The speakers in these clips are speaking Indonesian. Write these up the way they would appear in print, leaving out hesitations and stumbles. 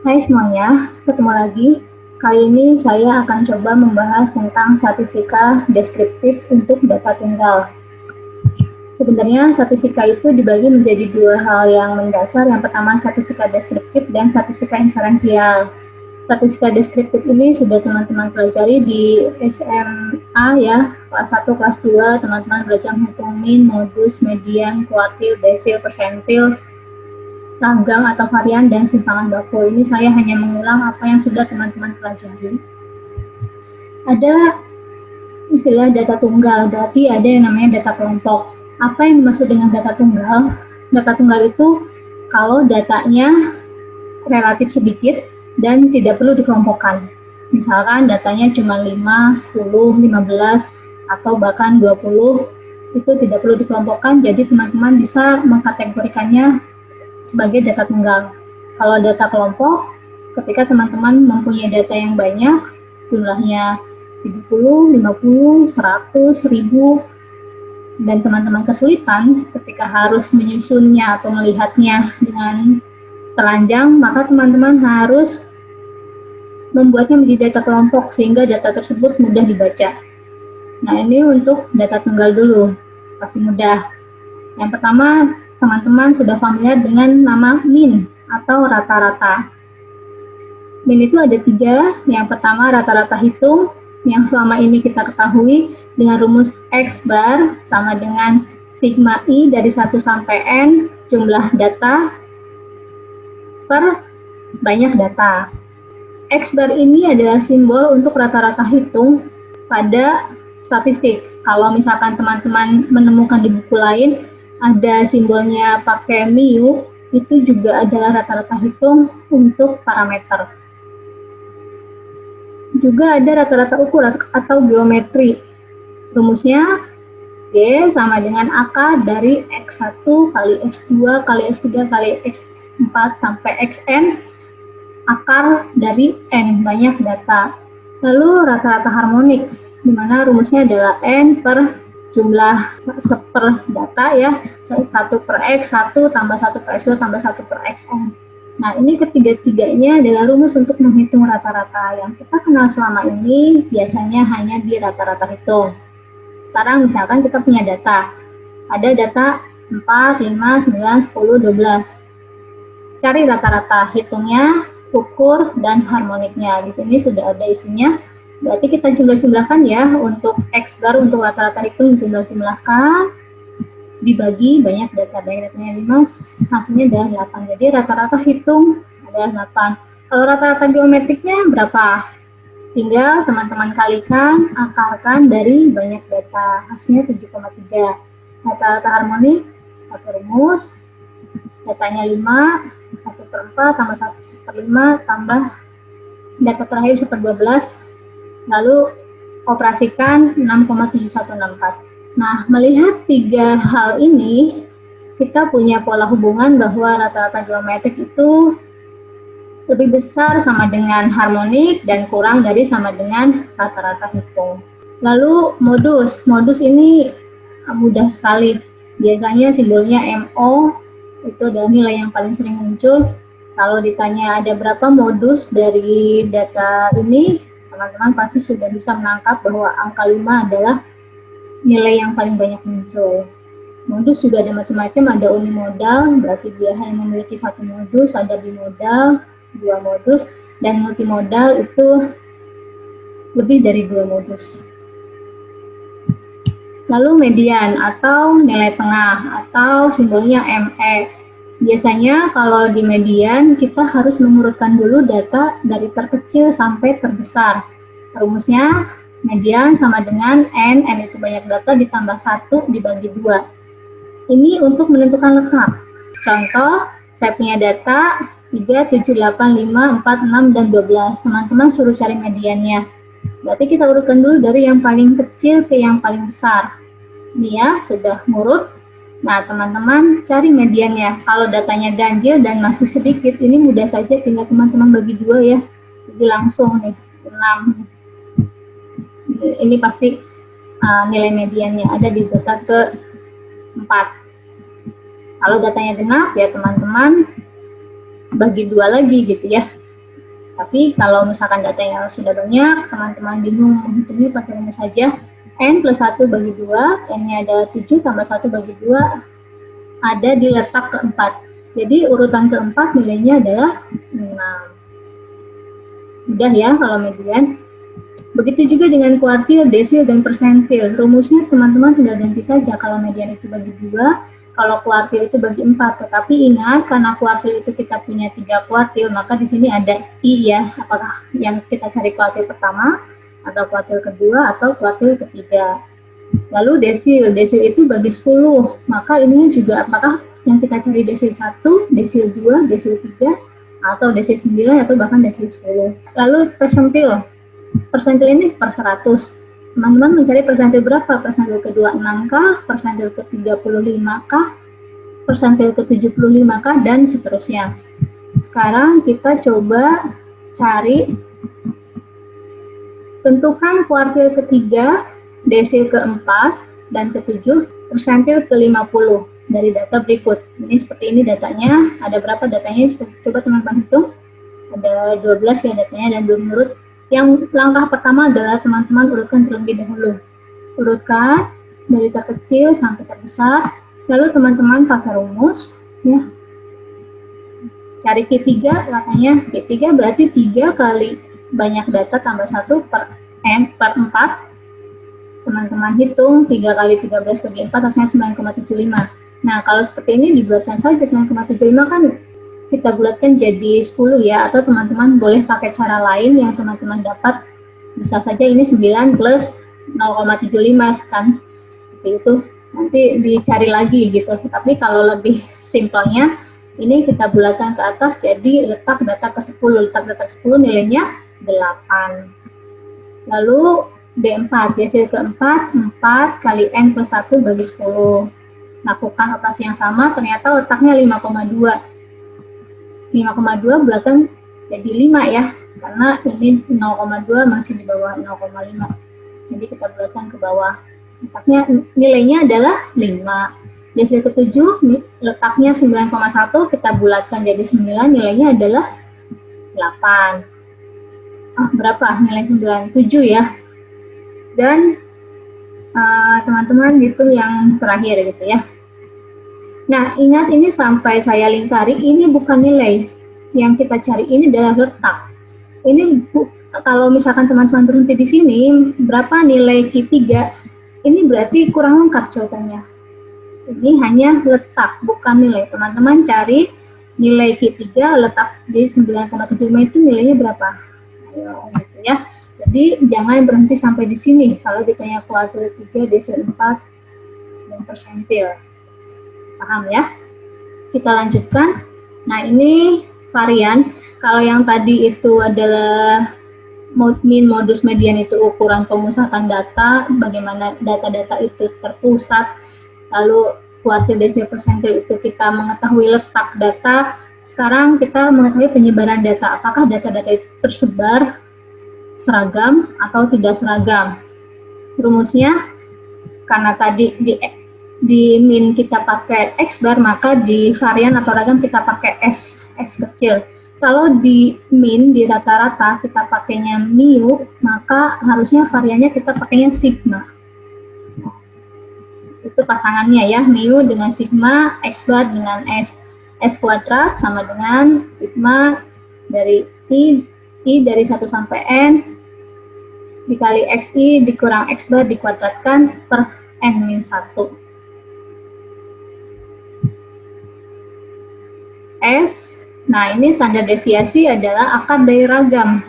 Hai semuanya, ketemu lagi. Kali ini saya akan coba membahas tentang statistika deskriptif untuk data tunggal. Sebenarnya statistika itu dibagi menjadi dua hal yang mendasar. Yang pertama statistika deskriptif dan statistika inferensial. Statistika deskriptif ini sudah teman-teman pelajari di SMA ya, kelas 1, kelas 2, teman-teman belajar menghitung min, modus, median, kuartil, desil, persentil, ragam atau varian, dan simpangan baku. Ini saya hanya mengulang apa yang sudah teman-teman pelajari. Ada istilah data tunggal, berarti ada yang namanya data kelompok. Apa yang dimaksud dengan data tunggal? Data tunggal itu kalau datanya relatif sedikit dan tidak perlu dikelompokkan. Misalkan datanya cuma 5, 10, 15, atau bahkan 20, itu tidak perlu dikelompokkan, jadi teman-teman bisa mengkategorikannya sebagai data tunggal. Kalau data kelompok, ketika teman-teman mempunyai data yang banyak, jumlahnya 70, 50, 100, 1000, dan teman-teman kesulitan ketika harus menyusunnya atau melihatnya dengan telanjang, maka teman-teman harus membuatnya menjadi data kelompok sehingga data tersebut mudah dibaca. Nah, ini untuk data tunggal dulu, pasti mudah. Yang pertama, teman-teman sudah familiar dengan nama min atau rata-rata. Min itu ada 3. Yang pertama rata-rata hitung, yang selama ini kita ketahui dengan rumus X bar sama dengan sigma I dari 1 sampai N jumlah data per banyak data. X bar ini adalah simbol untuk rata-rata hitung pada statistik. Kalau misalkan teman-teman menemukan di buku lain ada simbolnya pakai mu, itu juga adalah rata-rata hitung untuk parameter. Juga ada rata-rata ukur atau geometri. Rumusnya G sama dengan akar dari X1 kali X2 kali X3 kali X4 sampai Xn, akar dari N, banyak data. Lalu rata-rata harmonik, di mana rumusnya adalah N per jumlah seper data ya, 1 per X, 1 tambah 1 per X2 tambah 1 per Xn. Nah, ini ketiga-tiganya adalah rumus untuk menghitung rata-rata. Yang kita kenal selama ini biasanya hanya di rata-rata hitung. Sekarang misalkan kita punya data. Ada data 4, 5, 9, 10, 12. Cari rata-rata, hitungnya, ukur, dan harmoniknya. Di sini sudah ada isinya. Berarti kita jumlah-jumlahkan ya, untuk X bar untuk rata-rata hitung jumlah-jumlahkan, dibagi banyak data, banyak datanya 5, hasilnya adalah 8. Jadi rata-rata hitung adalah 8. Kalau rata-rata geometriknya berapa? Tinggal teman-teman kalikan, akarkan dari banyak data, hasilnya 7,3. Rata-rata harmonik, satu rumus, datanya 5, 1 per 4 tambah 1 per 5 tambah data terakhir 1 per 12, lalu operasikan 6,7164. Nah, melihat 3 hal ini, kita punya pola hubungan bahwa rata-rata geometrik itu lebih besar sama dengan harmonik dan kurang dari sama dengan rata-rata hitung. Lalu modus. Modus ini mudah sekali. Biasanya simbolnya MO, itu adalah nilai yang paling sering muncul. Kalau ditanya ada berapa modus dari data ini, teman-teman pasti sudah bisa menangkap bahwa angka 5 adalah nilai yang paling banyak muncul. Modus juga ada macam-macam, ada unimodal, berarti dia hanya memiliki satu modus, ada bimodal, 2 modus, dan multimodal itu lebih dari 2 modus. Lalu median atau nilai tengah atau simbolnya ME. Biasanya kalau di median kita harus mengurutkan dulu data dari terkecil sampai terbesar. Rumusnya median sama dengan N itu banyak data ditambah 1 dibagi 2. Ini untuk menentukan letak. Contoh, saya punya data 3, 7, 8, 5, 4, 6, dan 12. Teman-teman suruh cari mediannya. Berarti kita urutkan dulu dari yang paling kecil ke yang paling besar. Ini ya, sudah ngurut. Nah, teman-teman cari mediannya. Kalau datanya ganjil dan masih sedikit, ini mudah saja, tinggal teman-teman bagi 2 ya. Jadi langsung nih, 6. Ini pasti nilai mediannya ada di data ke-4. Kalau datanya genap ya teman-teman bagi 2 lagi gitu ya. Tapi kalau misalkan datanya sudah banyak, teman-teman bingung menghitungnya pakai rumus saja. N plus 1 bagi 2, N-nya adalah 7 tambah 1 bagi 2, ada di letak keempat. Jadi urutan keempat nilainya adalah 6. Mudah ya kalau median. Begitu juga dengan kuartil, desil, dan persentil. Rumusnya teman-teman tinggal ganti saja. Kalau median itu bagi 2, kalau kuartil itu bagi 4. Tetapi ingat, karena kuartil itu kita punya 3 kuartil, maka di sini ada I ya. Apakah yang kita cari kuartil pertama, atau kuartil kedua, atau kuartil ketiga. Lalu desil. Desil itu bagi 10. Maka ininya juga apakah yang kita cari desil 1, desil 2, desil 3, atau desil 9, atau bahkan desil 10. Lalu persentil. Persentil ini per 100. Teman-teman mencari persentil berapa? Persentil kedua 6K, persentil ke 35K, persentil ke 75K, dan seterusnya. Sekarang kita coba cari tentukan kuartil ketiga, desil keempat, dan ketujuh, persentil ke 50 dari data berikut. Ini seperti ini datanya. Ada berapa datanya? Coba teman-teman hitung. Ada 12 ya datanya, dan belum menurut. Yang langkah pertama adalah teman-teman urutkan terlebih dahulu. Urutkan dari terkecil sampai terbesar. Lalu teman-teman pakai rumus ya. Cari Q3, katanya Q3 berarti 3 kali banyak data tambah 1 per N per 4. Teman-teman hitung 3 kali 13 bagi 4 hasilnya 9,75. Nah, kalau seperti ini dibulatkan saja 9,75 kan kita bulatkan jadi 10 ya, atau teman-teman boleh pakai cara lain yang teman-teman dapat. Bisa saja ini 9 plus 0,75 kan, seperti itu. Nanti dicari lagi gitu. Tapi kalau lebih simpelnya, ini kita bulatkan ke atas jadi letak data ke 10. Letak data ke 10 nilainya 8. Lalu D4, desil keempat, 4 kali N plus 1 bagi 10. Lakukan operasi yang sama, ternyata letaknya 5,2. 5,2 bulatkan jadi 5 ya, karena ini 0,2 masih di bawah 0,5. Jadi kita bulatkan ke bawah. Letaknya nilainya adalah 5. Desil ke-7 letaknya 9,1, kita bulatkan jadi 9, nilainya adalah 8. Berapa nilai 9? 7 ya. Dan teman-teman gitu yang terakhir gitu ya. Nah, ingat ini sampai saya lingkari, ini bukan nilai. Yang kita cari ini adalah letak. Ini kalau misalkan teman-teman berhenti di sini, berapa nilai Q3? Ini berarti kurang lengkap jawabannya. Ini hanya letak, bukan nilai. Teman-teman cari nilai Q3, letak di 9,75 itu nilainya berapa? Ayo, gitu ya. Jadi, jangan berhenti sampai di sini. Kalau ditanya kuartil 3, desil 4, dan persentil. Paham ya? Kita lanjutkan. Nah, ini varian. Kalau yang tadi itu adalah min, modus, median itu ukuran pemusatan data, bagaimana data-data itu terpusat. Lalu kuartil, desil, persentil itu kita mengetahui letak data. Sekarang kita mengetahui penyebaran data. Apakah data-data itu tersebar seragam atau tidak seragam? Rumusnya, karena tadi di min kita pakai X bar, maka di varian atau ragam kita pakai S kecil. Kalau di min, di rata-rata kita pakainya mu, maka harusnya variannya kita pakainya sigma. Itu pasangannya ya, mu dengan sigma, X bar dengan S. S kuadrat sama dengan sigma dari I dari 1 sampai N dikali XI dikurang X bar dikuadratkan per N-1. S. Nah, ini standar deviasi adalah akar dari ragam.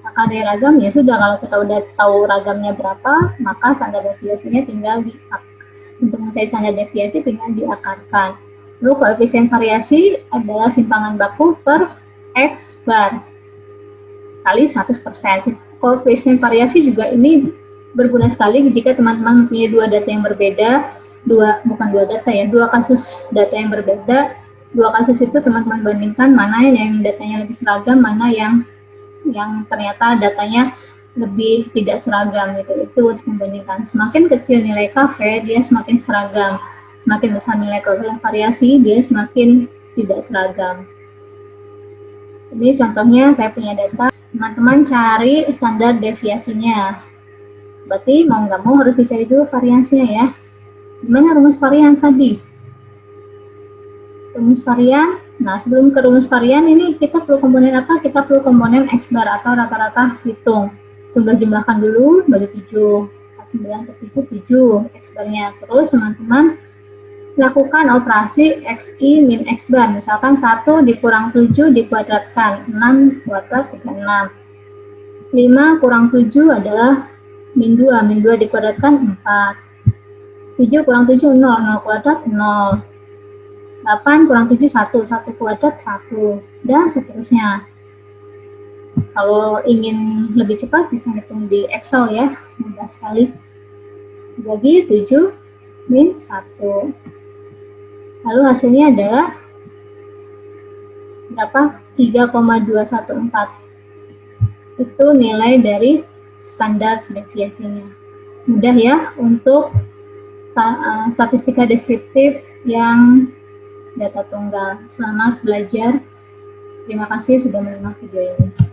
Akar dari ragam ya sudah, kalau kita udah tahu ragamnya berapa, maka standar deviasinya tinggal untuk mencari standar deviasi tinggal diakarkan. Lalu koefisien variasi adalah simpangan baku per X bar kali 100%. Koefisien variasi juga ini berguna sekali jika teman-teman mempunyai dua data yang berbeda, dua kasus data yang berbeda. Dua kasus itu teman-teman bandingkan mana yang datanya lebih seragam, mana yang ternyata datanya lebih tidak seragam gitu. Itu untuk membandingkan. Semakin kecil nilai KV, dia semakin seragam. Semakin besar nilai variasi, dia semakin tidak seragam. Ini contohnya saya punya data, teman-teman cari standar deviasinya. Berarti mau nggak mau harus dicari dulu variansinya ya. Gimana rumus varian tadi? Rumus varian, nah sebelum ke rumus varian ini kita perlu komponen apa? Kita perlu komponen X bar atau rata-rata hitung. Jumlah-jumlahkan dulu, bagi 7. 9 ke 7, 7 X barnya. Terus teman-teman lakukan operasi XI min X bar. Misalkan 1 dikurang 7 dikuadratkan, 6 kuadrat 36. 5 kurang 7 adalah min 2, min 2 dikuadratkan 4. 7 kurang 7, 0, 0 kuadrat 0. 8 kurang 7, 1, 1 kuadrat 1, dan seterusnya. Kalau ingin lebih cepat bisa hitung di Excel ya, mudah sekali. Bagi 7 min 1. Lalu hasilnya adalah berapa? 3,214. Itu nilai dari standar deviasinya. Mudah ya untuk statistika deskriptif yang data tunggal. Selamat belajar. Terima kasih sudah menonton video ini.